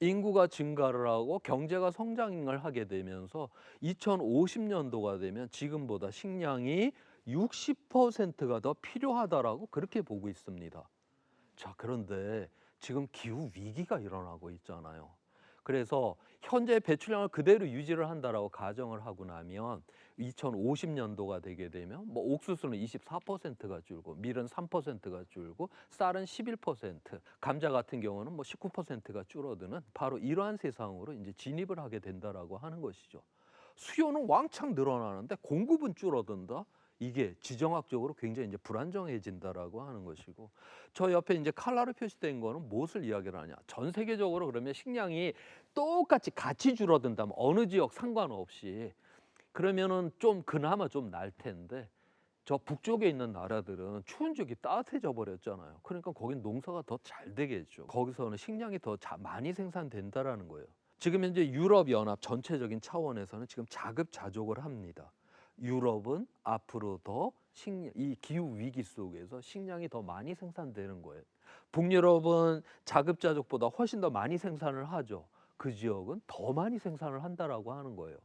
인구가 증가를 하고 경제가 성장을 하게 되면서 2050년도가 되면 지금보다 식량이 60%가 더 필요하다라고 그렇게 보고 있습니다. 자, 그런데 지금 기후 위기가 일어나고 있잖아요. 그래서 현재 배출량을 그대로 유지를 한다라고 가정을 하고 나면 2050년도가 되게 되면 뭐 옥수수는 24%가 줄고 밀은 3%가 줄고 쌀은 11%, 감자 같은 경우는 뭐 19%가 줄어드는 바로 이러한 세상으로 이제 진입을 하게 된다라고 하는 것이죠. 수요는 왕창 늘어나는데 공급은 줄어든다. 이게 지정학적으로 굉장히 이제 불안정해진다라고 하는 것이고, 저 옆에 이제 칼라로 표시된 거는 무엇을 이야기를 하냐? 전 세계적으로 그러면 식량이 똑같이 같이 줄어든다면 어느 지역 상관없이 그러면은 좀 그나마 좀 날 텐데, 저 북쪽에 있는 나라들은 추운 지역이 따뜻해져 버렸잖아요. 그러니까 거긴 농사가 더 잘 되겠죠. 거기서는 식량이 더 많이 생산된다라는 거예요. 지금 현재 유럽 연합 전체적인 차원에서는 지금 자급자족을 합니다. 유럽은 앞으로 더 이 기후 위기 속에서 식량이 더 많이 생산되는 거예요. 북유럽은 자급자족보다 훨씬 더 많이 생산을 하죠. 그 지역은 더 많이 생산을 한다라고 하는 거예요.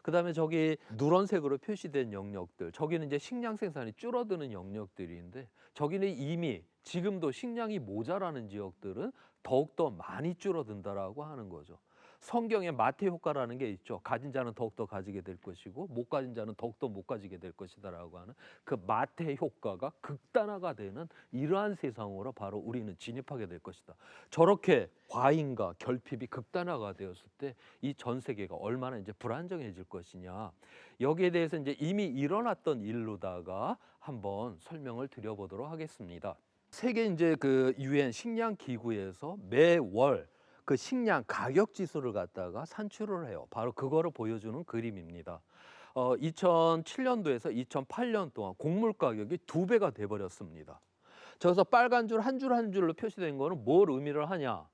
그다음에 저기 누런색으로 표시된 영역들, 저기는 이제 식량 생산이 줄어드는 영역들인데, 저기는 이미 지금도 식량이 모자라는 지역들은 더욱더 많이 줄어든다라고 하는 거죠. 성경에 마태 효과라는 게 있죠. 가진 자는 더욱더 가지게 될 것이고 못 가진 자는 더욱더 못 가지게 될 것이다라고 하는 그 마태 효과가 극단화가 되는 이러한 세상으로 바로 우리는 진입하게 될 것이다. 저렇게 과잉과 결핍이 극단화가 되었을 때 이 전 세계가 얼마나 이제 불안정해질 것이냐. 여기에 대해서 이제 이미 일어났던 일로다가 한번 설명을 드려보도록 하겠습니다. 세계 이제 그 유엔 식량 기구에서 매월 그 식량 가격 지수를 갖다가 산출을 해요. 바로 그거를 보여주는 그림입니다. 2007년도에서 2008년 동안 곡물 가격이 2배가 돼 버렸습니다. 저기서 빨간 줄 한 줄 한 줄로 표시된 거는 뭘 의미를 하냐?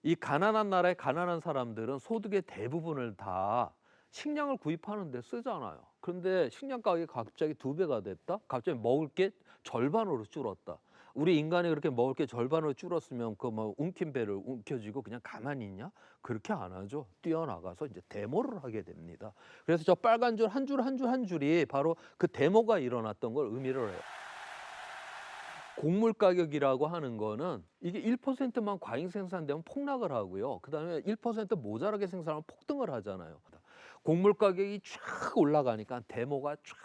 이 가난한 나라의 가난한 사람들은 소득의 대부분을 다 식량을 구입하는 데 쓰잖아요. 그런데 식량 가격이 갑자기 2배가 됐다? 갑자기 먹을 게 절반으로 줄었다. 우리 인간이 그렇게 먹을 게 절반으로 줄었으면 그 뭐 움킨 배를 움켜쥐고 그냥 가만히 있냐? 그렇게 안 하죠. 뛰어나가서 이제 데모를 하게 됩니다. 그래서 저 빨간 줄 한 줄 한 줄 한 줄이 바로 그 데모가 일어났던 걸 의미를 해요. 곡물 가격이라고 하는 거는 이게 1%만 과잉 생산되면 폭락을 하고요. 그다음에 1% 모자라게 생산하면 폭등을 하잖아요. 곡물 가격이 쫙 올라가니까 데모가 쫙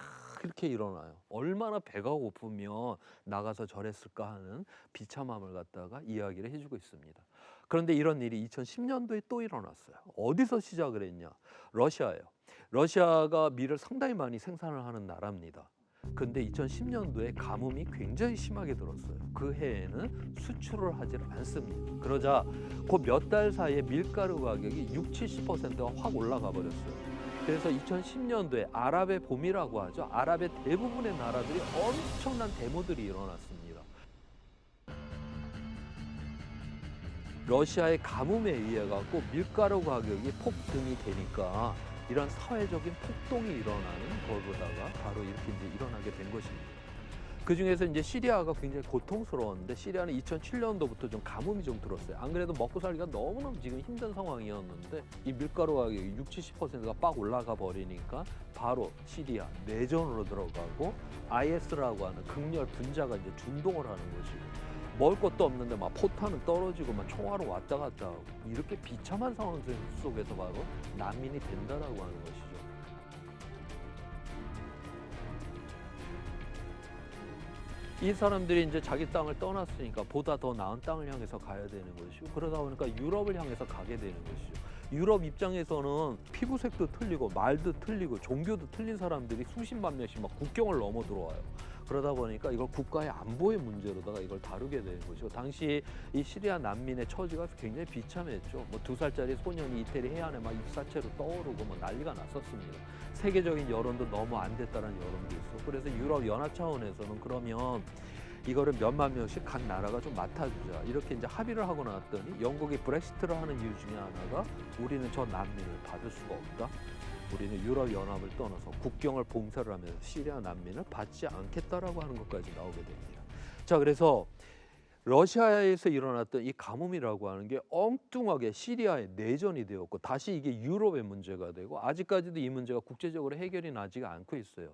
이렇게 일어나요. 얼마나 배가 고프면 나가서 저랬을까 하는 비참함을 갖다가 이야기를 해주고 있습니다. 그런데 이런 일이 2010년도에 또 일어났어요. 어디서 시작을 했냐? 러시아예요. 러시아가 밀을 상당히 많이 생산을 하는 나라입니다. 근데 2010년도에 가뭄이 굉장히 심하게 들었어요. 그 해에는 수출을 하질 않습니다. 그러자 그 몇 달 사이에 밀가루 가격이 60~70%가 확 올라가 버렸어요. 그래서 2010년도에 아랍의 봄이라고 하죠. 아랍의 대부분의 나라들이 엄청난 데모들이 일어났습니다. 러시아의 가뭄에 의해 갖고 밀가루 가격이 폭등이 되니까 이런 사회적인 폭동이 일어나는 거보다가 바로 이렇게 이제 일어나게 된 것입니다. 그 중에서 이제 시리아가 굉장히 고통스러웠는데, 시리아는 2007년도부터 좀 가뭄이 좀 들었어요. 안 그래도 먹고 살기가 너무너무 지금 힘든 상황이었는데 이 밀가루 가격이 60~70%가 빡 올라가 버리니까 바로 시리아 내전으로 들어가고 IS라고 하는 극렬 분자가 이제 준동을 하는 것이고, 먹을 것도 없는데 막 포탄은 떨어지고 막 총알은 왔다 갔다 하고, 이렇게 비참한 상황 속에서 바로 난민이 된다라고 하는 것이죠. 이 사람들이 이제 자기 땅을 떠났으니까 보다 더 나은 땅을 향해서 가야 되는 것이고, 그러다 보니까 유럽을 향해서 가게 되는 것이죠. 유럽 입장에서는 피부색도 틀리고 말도 틀리고 종교도 틀린 사람들이 수십만 명씩 막 국경을 넘어 들어와요. 그러다 보니까 이걸 국가의 안보의 문제로다가 이걸 다루게 되는 것이고, 당시 이 시리아 난민의 처지가 굉장히 비참했죠. 뭐 2살짜리 소년이 이태리 해안에 막 입사체로 떠오르고 뭐 난리가 났었습니다. 세계적인 여론도 너무 안 됐다는 여론도 있어. 그래서 유럽 연합 차원에서는 그러면 이거를 몇만 명씩 각 나라가 좀 맡아주자, 이렇게 이제 합의를 하고 나왔더니 영국이 브렉시트를 하는 이유 중에 하나가 우리는 저 난민을 받을 수가 없다. 우리는 유럽 연합을 떠나서 국경을 봉쇄를 하면서 시리아 난민을 받지 않겠다라고 하는 것까지 나오게 됩니다. 자, 그래서 러시아에서 일어났던 이 가뭄이라고 하는 게 엉뚱하게 시리아에 내전이 되었고 다시 이게 유럽의 문제가 되고 아직까지도 이 문제가 국제적으로 해결이 나지가 않고 있어요.